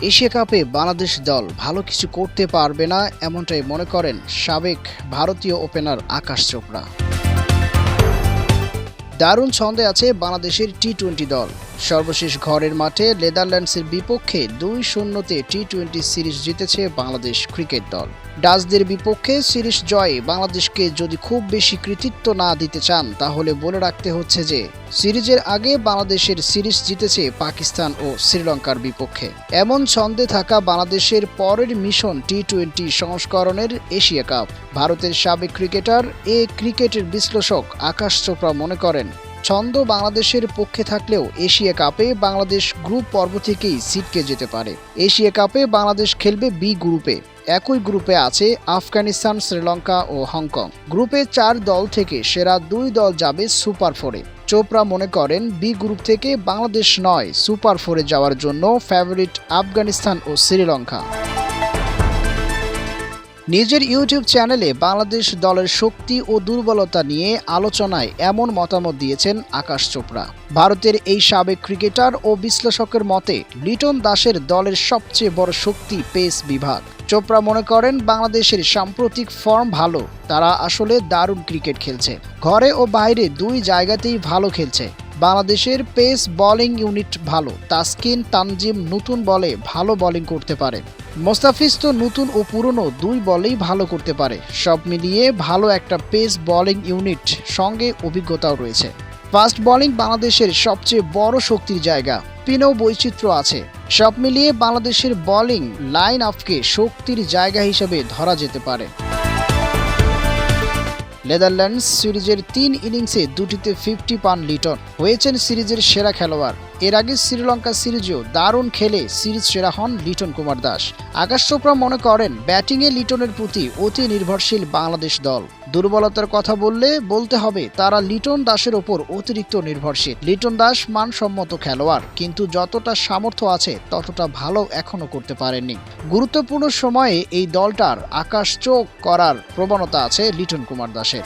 Asia কাপে বাংলাদেশ দল ভালো কিছু করতে পারবে না, এমনটাই মনে করেন সাবেক ভারতীয় ওপেনার আকাশ চোপড়া। দারুণ ছন্দে আছে বাংলাদেশের টি-20 দল। সর্বশেষ ঘরের মাঠে নেদারল্যান্ডসের বিপক্ষে 2-0 টি-20 সিরিজ জিতেছে বাংলাদেশ ক্রিকেট দল। ডাচদের বিপক্ষে সিরিজ জয়ে বাংলাদেশকে যদি খুব বেশি কৃতিত্ব না দিতে চান, তাহলে বলে রাখতে হচ্ছে যে সিরিজের আগে বাংলাদেশের সিরিজ জিতেছে পাকিস্তান ও শ্রীলঙ্কার বিপক্ষে। এমন ছন্দে থাকা বাংলাদেশের পরের মিশন টি-20 সংস্করণের এশিয়া কাপ। ভারতের সাবেক ক্রিকেটার ক্রিকেটের বিশ্লেষক আকাশ চোপড়া মনে করেন, ছন্দ বাংলাদেশের পক্ষে থাকলেও এশিয়া কাপে বাংলাদেশ গ্রুপ পর্ব থেকেই ছিটকে যেতে পারে। এশিয়া কাপে বাংলাদেশ খেলবে বি গ্রুপে। একই গ্রুপে আছে আফগানিস্তান, শ্রীলঙ্কা ও হংকং। গ্রুপে 4 দল থেকে সেরা 2 দল যাবে সুপার 4-এ। চোপড়া মনে করেন, বি গ্রুপ থেকে বাংলাদেশ নয়, সুপার 4-এ যাওয়ার জন্য ফেভারিট আফগানিস্তান ও শ্রীলঙ্কা। নিজের ইউটিউব চ্যানেলে বাংলাদেশ দলের শক্তি ও দুর্বলতা নিয়ে আলোচনায় এমন মতামত দিয়েছেন আকাশ চোপড়া। ভারতের এই সাবেক ক্রিকেটার ও বিশ্লেষকের মতে, লিটন দাসের দলের সবচেয়ে বড় শক্তি পেস বিভাগ। চোপড়া মনে করেন, বাংলাদেশের সাম্প্রতিক ফর্ম ভালো, তারা আসলে দারুণ ক্রিকেট খেলছে, ঘরে ও বাইরে 2 জায়গাতেই ভালো খেলছে। বাংলাদেশের পেস বোলিং ইউনিট ভালো, তাসকিন, তানজিম নতুন বলে ভালো বোলিং করতে পারে, মোস্তাফিজ তো নতুন ও পুরনো 2 বলেই ভালো করতে পারে। সব মিলিয়ে ভালো একটা পেস বোলিং ইউনিট, সঙ্গে অভিজ্ঞতাও রয়েছে। ফাস্ট বোলিং বাংলাদেশের সবচেয়ে বড় শক্তির জায়গা, স্পিনেও বৈচিত্র্য আছে। সব মিলিয়ে বাংলাদেশের বোলিং লাইন আপকে শক্তির জায়গা হিসেবে ধরা যেতে পারে। নেদারল্যান্ডস সিরিজের 3 ইনিংসে 2টিতে 50 পান লিটন, হয়েছেন সিরিজের সেরা খেলোয়াড়। এর আগে শ্রীলঙ্কা সিরিজেও দারুণ খেলে সিরিজ সেরা হন লিটন কুমার দাস। আকাশ চোপড়া মনে করেন, ব্যাটিংয়ে লিটনের প্রতি অতি নির্ভরশীল বাংলাদেশ দল। দুর্বলতার কথা বলতে হবে, তারা লিটন দাসের ওপর অতিরিক্ত নির্ভরশীল। লিটন দাস মানসম্মত খেলোয়াড়, কিন্তু যতটা সামর্থ্য আছে ততটা ভালো এখনো করতে পারেননি। গুরুত্বপূর্ণ সময়ে এই দলটার আকাশ চোখ করার প্রবণতা আছে লিটন কুমার দাসের।